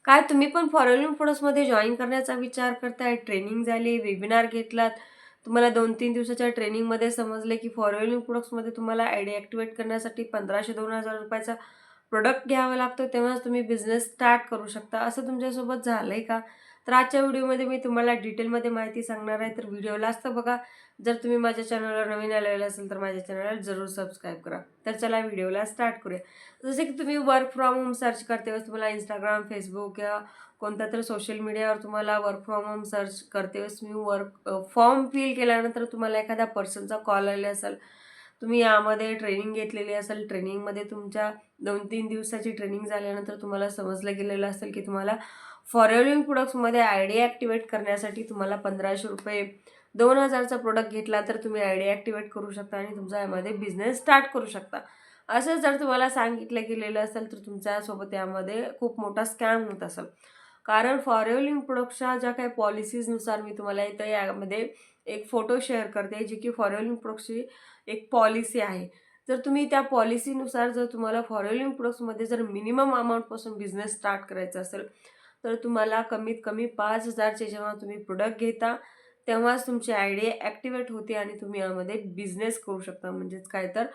काय तुम्ही पण फॉरेन प्रोडक्ट्समध्ये जॉइन करण्याचा विचार करताय? ट्रेनिंग झाली, वेबिनार घेतलात, तुम्हाला 2-3 दिवसाच्या ट्रेनिंगमध्ये समजले की फॉरेन प्रोडक्ट्समध्ये तुम्हाला आयडी ॲक्टिव्हेट करण्यासाठी 1500-2000 रुपयाचा प्रोडक्ट घ्यावा लागतो, तेव्हाच तुम्ही बिझनेस स्टार्ट करू शकता. असं तुमच्यासोबत झालंय का? तर आजच्या व्हिडिओमध्ये मी तुम्हाला डिटेलमध्ये माहिती सांगणार आहे, तर व्हिडिओ लास्ट बघा. जर तुम्ही माझ्या चॅनलवर नवीन आलेले असेल तर माझ्या चॅनलला जरूर सबस्क्राईब करा. तर चला व्हिडिओला स्टार्ट करूया. जसे की तुम्ही वर्क फ्रॉम होम सर्च करते वेळेस तुम्हाला Instagram, Facebook किंवा कोणत्या तरी सोशल मीडियावर तुम्हाला वर्क फ्रॉम होम सर्च करते वेळेस तुम्ही फॉर्म फिल केल्यानंतर तुम्हाला एखाद्या पर्सनचा कॉल आले असेल. तुम्ही यामध्ये ट्रेनिंग घेतलेली असेल. ट्रेनिंगमध्ये तुमच्या 2-3 दिवसाची ट्रेनिंग झाल्यानंतर तुम्हाला समजलं गेलेलं असेल की तुम्हाला फॉरेन प्रोडक्ट्समध्ये आयडी ॲक्टिव्हेट करण्यासाठी तुम्हाला ₹1500 2000चा प्रोडक्ट घेतला तर तुम्ही आयडी ॲक्टिव्हेट करू शकता आणि तुमचा यामध्ये बिझनेस स्टार्ट करू शकता. असं जर तुम्हाला सांगितलं गेलेलं असेल तर तुमच्यासोबत यामध्ये खूप मोठा स्कॅम होत असेल. कारण फॉरेन प्रोडक्ट्सच्या ज्या काही पॉलिसीजनुसार मी तुम्हाला इथं यामध्ये एक फोटो शेअर करते, जी की फॉरेन प्रोडक्ट्सची एक पॉलिसी आहे. जर तुम्ही त्या पॉलिसीनुसार जर तुम्हाला फॉरेन प्रोडक्ट्समध्ये जर मिनिमम अमाउंटपासून बिझनेस स्टार्ट करायचा असेल, तर तुम्हाला कमीत कमी 5,000चे जेव्हा तुम्ही प्रोडक्ट घेता, तेव्हाच तुमची आयडी ॲक्टिव्हेट होते आणि तुम्ही यामध्ये बिझनेस करू शकता. म्हणजेच काय तर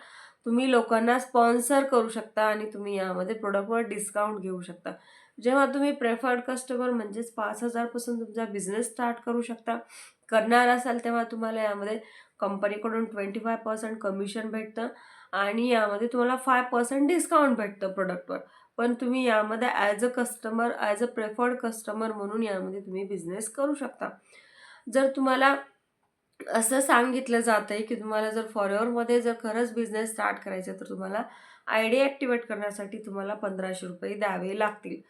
तुम्ही लोकांना स्पॉन्सर करू शकता आणि तुम्ही यामध्ये प्रॉडक्टवर डिस्काउंट घेऊ शकता. जेव्हा तुम्ही प्रेफर्ड कस्टमर म्हणजेच 5,000 पासून तुमचा बिझनेस स्टार्ट करू शकता. करणार असाल तेव्हा तुम्हाला यामध्ये कंपनीकडून 25% कमिशन भेटतं आणि यामध्ये तुम्हाला 5% डिस्काउंट भेटतं प्रॉडक्टवर. पण तुम्ही यामध्ये ॲज अ प्रेफर्ड कस्टमर म्हणून यामध्ये तुम्ही बिझनेस करू शकता. जर तुम्हाला असं सांगितलं जातंय, की तुम्हाला जर फॉरेनमध्ये जर खरंच बिझनेस स्टार्ट करायचा आहे, तर तुम्हाला आयडी ॲक्टिव्हेट करण्यासाठी तुम्हाला ₹1500 द्यावे लागतील.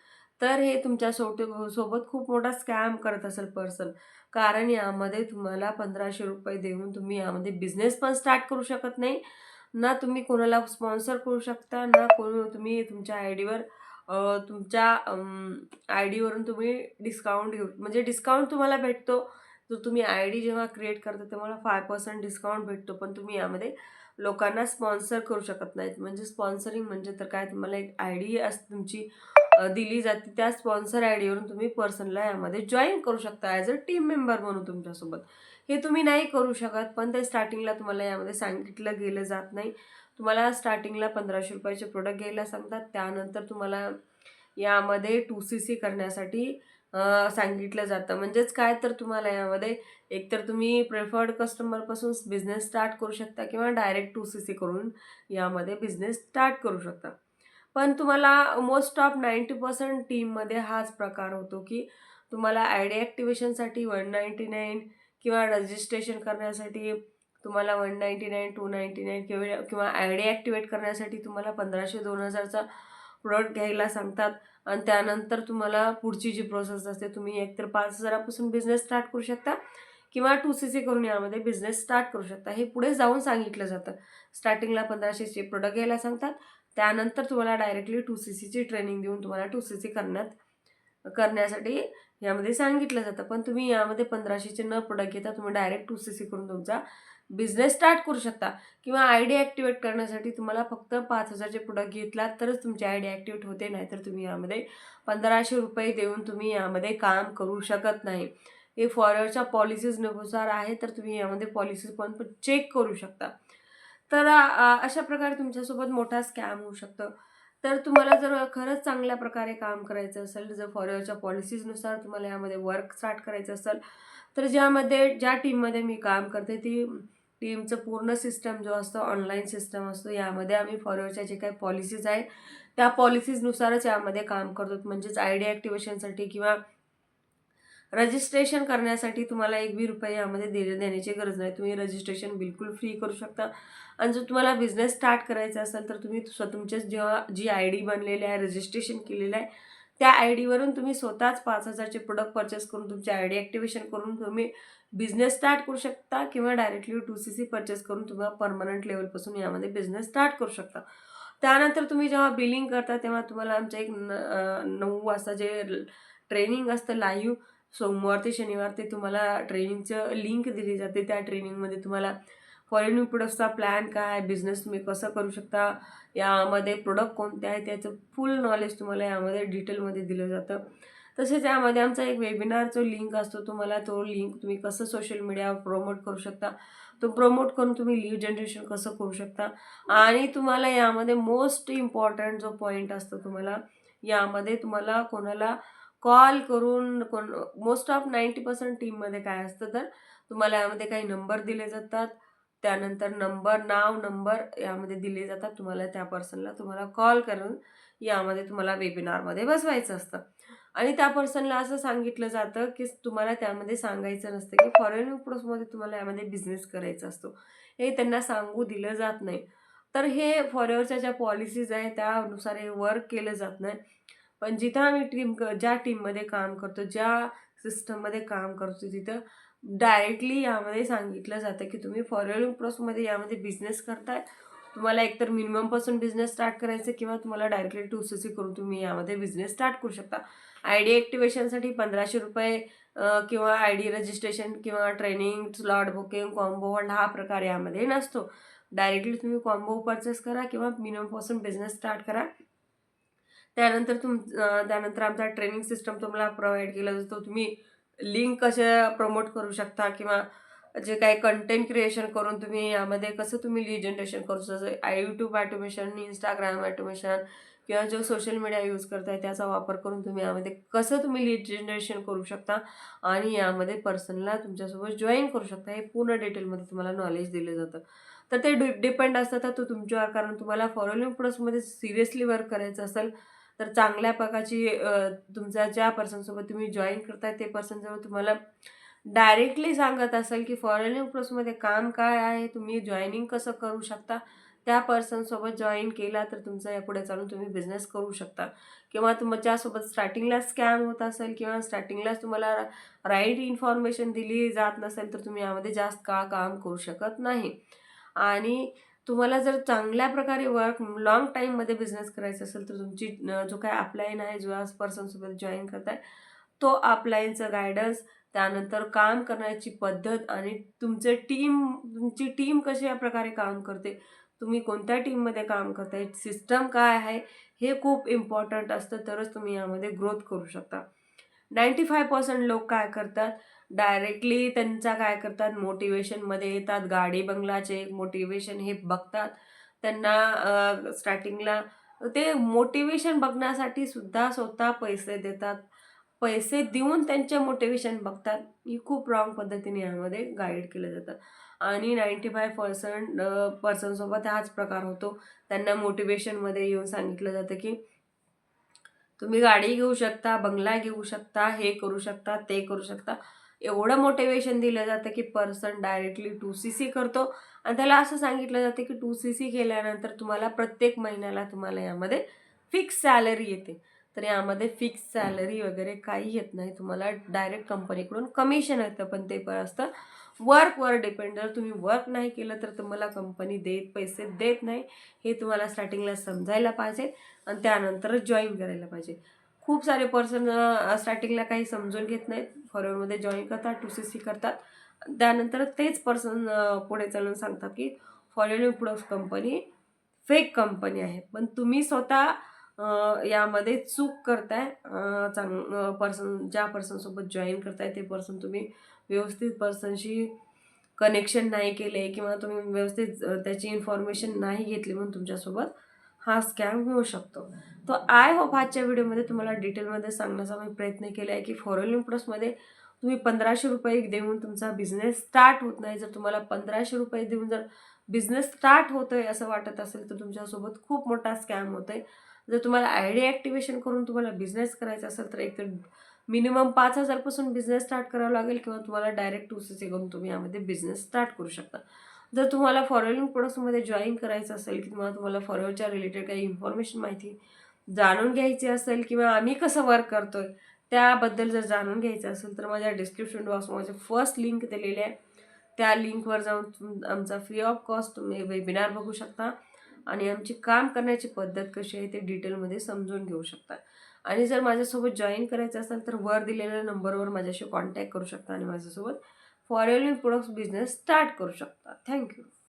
तर हे तुमच्या सोबत खूप मोठा स्कॅम करत असेल पर्सन. कारण यामध्ये तुम्हाला ₹1500 देऊन तुम्ही यामध्ये बिझनेस पण स्टार्ट करू शकत नाही. ना तुम्ही कोणाला स्पॉन्सर करू शकता, ना तुम्ही तुमच्या आयडीवर तुमच्या आयडीवरून तुम्ही डिस्काउंट घेऊ म्हणजे डिस्काउंट तुम्हाला भेटतो. जर तुम्ही आयडी जेव्हा क्रिएट करता तुम्हाला 5% डिस्काउंट भेटतो. पण तुम्ही यामध्ये लोकांना स्पॉन्सर करू शकत नाहीत. म्हणजे स्पॉन्सरिंग म्हणजे तर काय तुम्हाला एक आयडी तुमची दिली जाते. त्या स्पॉन्सर आयडीवरून तुम्ही पर्सनला यामध्ये जॉइन करू शकता ॲज अ टीम मेंबर म्हणून तुमच्यासोबत. हे तुम्ही नाही करू शकत, पण ते स्टार्टिंगला तुम्हाला यामध्ये सांगितलं गेलं जात नाही. तुम्हाला स्टार्टिंगला ₹1500 प्रोडक्ट घ्यायला सांगतात. त्यानंतर तुम्हाला यामध्ये 2CC करण्यासाठी सांगितलं जातं. म्हणजेच काय तर तुम्हाला यामध्ये एकतर तुम्ही प्रिफर्ड कस्टमरपासून बिझनेस स्टार्ट करू शकता किंवा डायरेक्ट 2CC करून यामध्ये बिझनेस स्टार्ट करू शकता. पण तुम्हाला मोस्ट ऑफ 90% टीममध्ये हाच प्रकार होतो, की तुम्हाला आयडी ॲक्टिव्हेशनसाठी 199 किंवा रजिस्ट्रेशन करण्यासाठी तुम्हाला 199, 299 किंवा आयडी ॲक्टिव्हेट करण्यासाठी तुम्हाला 1500-2000चा प्रोडक्ट घ्यायला सांगतात आणि त्यानंतर तुम्हाला पुढची जी प्रोसेस असते तुम्ही एकतर 5,000 पासून बिझनेस स्टार्ट करू शकता किंवा 2CC करून यामध्ये बिझनेस स्टार्ट करू शकता. हे पुढे जाऊन सांगितलं जातं. स्टार्टिंगला 1500चे प्रोडक्ट घ्यायला सांगतात. त्यानंतर तुम्हाला डायरेक्टली 2CCची ट्रेनिंग देऊन तुम्हाला 2CC करण्यासाठी यामध्ये सांगितलं जातं. पण तुम्ही यामध्ये 1500चे न प्रोडक्ट घेता तुम्ही डायरेक्ट 2CC करून तुमचा बिझनेस स्टार्ट करू शकता किंवा आयडी ॲक्टिव्हेट करण्यासाठी तुम्हाला फक्त 5,000चे प्रोडक्ट घेतलात तरच तुमची आयडी ॲक्टिव्हेट होते. नाहीतर तुम्ही यामध्ये ₹1500 देऊन तुम्ही यामध्ये काम करू शकत नाही. हे फॉरवर्डच्या पॉलिसीजनुसार आहे, तर तुम्ही यामध्ये पॉलिसीज पण चेक करू शकता. तर अशा प्रकारे तुमच्यासोबत मोठा स्कॅम होऊ शकतं. तर तुम्हाला जर खरंच चांगल्या प्रकारे काम करायचं असेल, जर फॉरवर्डच्या पॉलिसीजनुसार तुम्हाला यामध्ये वर्क स्टार्ट करायचं असेल, तर ज्या टीममध्ये मी काम करते ती टीमचं पूर्ण सिस्टम जो असतो ऑनलाईन सिस्टम असतो. यामध्ये आम्ही फॉरवर्डच्या जे काही पॉलिसीज आहेत, त्या पॉलिसीजनुसारच यामध्ये काम करतो. म्हणजेच आयडी ॲक्टिव्हेशनसाठी किंवा रजिस्ट्रेशन करण्यासाठी तुम्हाला ₹1 यामध्ये देण्याची गरज नाही. तुम्ही रजिस्ट्रेशन बिलकुल फ्री करू शकता आणि जर तुम्हाला बिझनेस स्टार्ट करायचा असेल, तर तुम्ही तुमचेच जेव्हा जी आयडी बनलेली आहे, रजिस्ट्रेशन केलेलं आहे, त्या आयडीवरून तुम्ही स्वतःच 5,000चे प्रोडक्ट पर्चेस करून तुमची आयडी ॲक्टिव्हेशन करून तुम्ही बिझनेस स्टार्ट करू शकता किंवा डायरेक्टली 2CC पर्चेस करून तुम्हाला पर्मनंट लेव्हलपासून यामध्ये बिझनेस स्टार्ट करू शकता. त्यानंतर तुम्ही जेव्हा बिलिंग करता, तेव्हा तुम्हाला आमचं 9 वाजता जे ट्रेनिंग असतं लाईव्ह सोमवार ते शनिवार ते तुम्हाला ट्रेनिंगचं लिंक दिली जाते. त्या ट्रेनिंगमध्ये तुम्हाला फॉरेन प्रोडक्ट्सचा प्लॅन काय, बिझनेस तुम्ही कसं करू शकता, यामध्ये प्रोडक्ट कोणते आहे त्याचं फुल नॉलेज तुम्हाला यामध्ये डिटेलमध्ये दिलं जातं. तसेच यामध्ये आमचा एक वेबिनारचा लिंक असतो, तुम्हाला तो लिंक तुम्ही कसं सोशल मीडियावर प्रमोट करू शकता, तो प्रमोट करून तुम्ही लीड जनरेशन कसं करू शकता. आणि तुम्हाला यामध्ये मोस्ट इम्पॉर्टंट जो पॉईंट असतो, यामध्ये तुम्हाला कोणाला कॉल करून मोस्ट ऑफ 90% टीममध्ये काय असतं, तर तुम्हाला यामध्ये काही नंबर दिले जातात. त्यानंतर नाव नंबर यामध्ये दिले जातात. तुम्हाला त्या पर्सनला तुम्हाला कॉल करून यामध्ये तुम्हाला वेबिनारमध्ये बसवायचं असतं. आणि त्या पर्सनला असं सांगितलं जातं, की तुम्हाला त्यामध्ये सांगायचं नसतं, की फॉरेन प्रोडक्ट्समध्ये तुम्हाला यामध्ये बिझनेस करायचा असतो. हे त्यांना सांगू दिलं जात नाही. तर हे फॉरेवरच्या ज्या पॉलिसीज आहेत त्यानुसार हे वर्क केलं जात नाही. पण जिथं आम्ही ज्या टीममध्ये काम करतो, ज्या सिस्टममध्ये काम करतो, तिथं डायरेक्टली यामध्ये सांगितलं जातं, की तुम्ही फॉरेन प्रोडक्ट्समध्ये यामध्ये बिझनेस करताय. तुम्हाला एकतर मिनिममपासून बिझनेस स्टार्ट करायचं किंवा तुम्हाला डायरेक्टली टू-सी-सी करून तुम्ही यामध्ये बिझनेस स्टार्ट करू शकता. आय-डी ॲक्टिव्हेशनसाठी ₹1500 किंवा आय-डी रजिस्ट्रेशन किंवा training, slot booking, combo hold हा प्रकार यामध्ये नसतो. डायरेक्टली तुम्ही कॉम्बो पर्चेस करा किंवा मिनिममपासून बिझनेस स्टार्ट करा. त्यानंतर आमचा ट्रेनिंग सिस्टम तुम्हाला प्रोव्हाईड केला जातो. तुम्ही लिंक कशा प्रमोट करू शकता किंवा जे काही कंटेंट क्रिएशन करून तुम्ही यामध्ये कसं तुम्ही लीड जनरेशन करू शकता. YouTube ऑटोमेशन, Instagram ऑटोमेशन किंवा जो सोशल मीडिया यूज करताय त्याचा वापर करून तुम्ही यामध्ये कसं तुम्ही लीड जनरेशन करू शकता आणि यामध्ये पर्सनला तुमच्यासोबत जॉईन करू शकता. हे पूर्ण डिटेलमध्ये तुम्हाला नॉलेज दिलं जातं. तर ते डिपेंड असतं तर तो तुमच्यावर, कारण तुम्हाला फॉलोइंग प्रोसेसमध्ये सिरियसली वर्क करायचं असेल तर चांगल्या प्रकारची तुमच्या ज्या पर्सनसोबत तुम्ही जॉईन करताय ते पर्सन जवळ तुम्हाला डायरेक्टली सांगत असेल, की फॉरेन प्रोसेसमध्ये काम काय आहे, तुम्ही जॉइनिंग कसं करू शकता. त्या पर्सनसोबत जॉइन केला तर तुमचा यापुढे चालून तुम्ही बिझनेस करू शकता. किंवा तुमच्यासोबत स्टार्टिंगला स्कॅम होत असेल किंवा स्टार्टिंगलाच तुम्हाला राईट इन्फॉर्मेशन दिली जात नसेल तर तुम्ही यामध्ये जास्त काळ काम करू शकत नाही. आणि तुम्हाला जर चांगल्या प्रकारे लाँग टाईममध्ये बिझनेस करायचा असेल तर तुमची जो काही अपलाईन आहे, जो आज पर्सनसोबत जॉइन करताय, तो अपलाईनचं गाईडन्स, त्यानंतर काम करण्याची पद्धत आणि तुमची टीम कशा प्रकारे काम करते, तुम्ही कोणत्या टीममध्ये काम करताय, सिस्टम काय आहे, हे खूप इम्पॉर्टंट असतं. तरच तुम्ही यामध्ये ग्रोथ करू शकता. 95% लोक काय करतात, डायरेक्टली त्यांचा काय करतात, मोटिवेशनमध्ये येतात. गाडी बंगलाचे मोटिवेशन हे बघतात. त्यांना स्टार्टिंगला ते मोटिवेशन बघण्यासाठी सुद्धा स्वतः पैसे देतात. पैसे देऊन त्यांचे मोटिवेशन बघतात. ही खूप रॉंग पद्धतीने यामध्ये गाईड केलं जातं. आणि 95% पर्सनसोबत हाच प्रकार होतो. त्यांना मोटिवेशनमध्ये येऊन सांगितलं जातं, की तुम्ही गाडी घेऊ शकता, बंगला घेऊ शकता, हे करू शकता, ते करू शकता. एवढं मोटिवेशन दिलं जातं, की पर्सन डायरेक्टली टू-सी-सी करतो आणि त्याला असं सांगितलं जातं, की टू-सी-सी केल्यानंतर तुम्हाला प्रत्येक महिन्याला तुम्हाला यामध्ये फिक्स सॅलरी येते. तर यामध्ये फिक्स सॅलरी वगैरे काही येत नाही. तुम्हाला डायरेक्ट कंपनीकडून कमिशन येतं, पण ते पण असतं वर्कवर डिपेंड. जर तुम्ही वर्क नाही केलं तर तुम्हाला कंपनी पैसे देत नाही. हे तुम्हाला स्टार्टिंगला समजायला पाहिजे आणि त्यानंतरच जॉइन करायला पाहिजे. खूप सारे पर्सन स्टार्टिंगला काही समजून घेत नाहीत. फॉरवर्डमध्ये जॉइन करतात, टू-सी-सी करतात. त्यानंतर तेच पर्सन पुढे चालून सांगतात, की foreign products company fake company आहे. पण तुम्ही स्वतः यामध्ये चूक करताय. ज्या पर्सनसोबत जॉइन करताय ते पर्सन तुम्ही व्यवस्थित पर्सनशी कनेक्शन नाही केले किंवा तुम्ही व्यवस्थित त्याची इन्फॉर्मेशन नाही घेतली म्हणून तुमच्यासोबत हा स्कॅम होऊ शकतो. तर आय होप आजच्या व्हिडिओमध्ये तुम्हाला डिटेलमध्ये सांगण्याचा मी प्रयत्न केला आहे, की फॉरेन प्लसमध्ये तुम्ही ₹1500 देऊन तुमचा बिझनेस स्टार्ट होत नाही. जर तुम्हाला ₹1500 देऊन जर बिझनेस स्टार्ट होतोय असं वाटत असेल तर तुमच्यासोबत खूप मोठा स्कॅम होतोय. जर तुम्हाला आयडी ॲक्टिव्हेशन करून तुम्हाला बिझनेस करायचा असेल तर एकतर मिनिमम 5,000 पासून बिझनेस स्टार्ट करावा लागेल किंवा तुम्हाला डायरेक्ट टू-सी-सी करून तुम्ही यामध्ये बिझनेस स्टार्ट करू शकता. जर तुम्हाला फॉरेन प्रोडक्ट्समध्ये जॉइन करायचं असेल किंवा तुम्हाला फॉरेनच्या रिलेटेड काही इन्फॉर्मेशन माहिती जाणून घ्यायची असेल किंवा आम्ही कसं वर्क करतोय त्याबद्दल जर जाणून घ्यायचं असेल तर माझ्या डिस्क्रिप्शन बॉक्समध्ये फर्स्ट लिंक दिलेली आहे. त्या लिंकवर जाऊन आमचा फ्री ऑफ कॉस्ट तुम्ही वेबिनार बघू शकता आणि आमची काम करण्याची पद्धत कशी आहे ते डिटेलमध्ये समजून घेऊ शकता. आणि जर माझ्यासोबत जॉइन करायचं असेल तर वर दिलेल्या नंबरवर माझ्याशी कॉन्टॅक्ट करू शकता आणि माझ्यासोबत फॉरेन प्रोडक्ट्स बिझनेस स्टार्ट करू शकता. थँक्यू.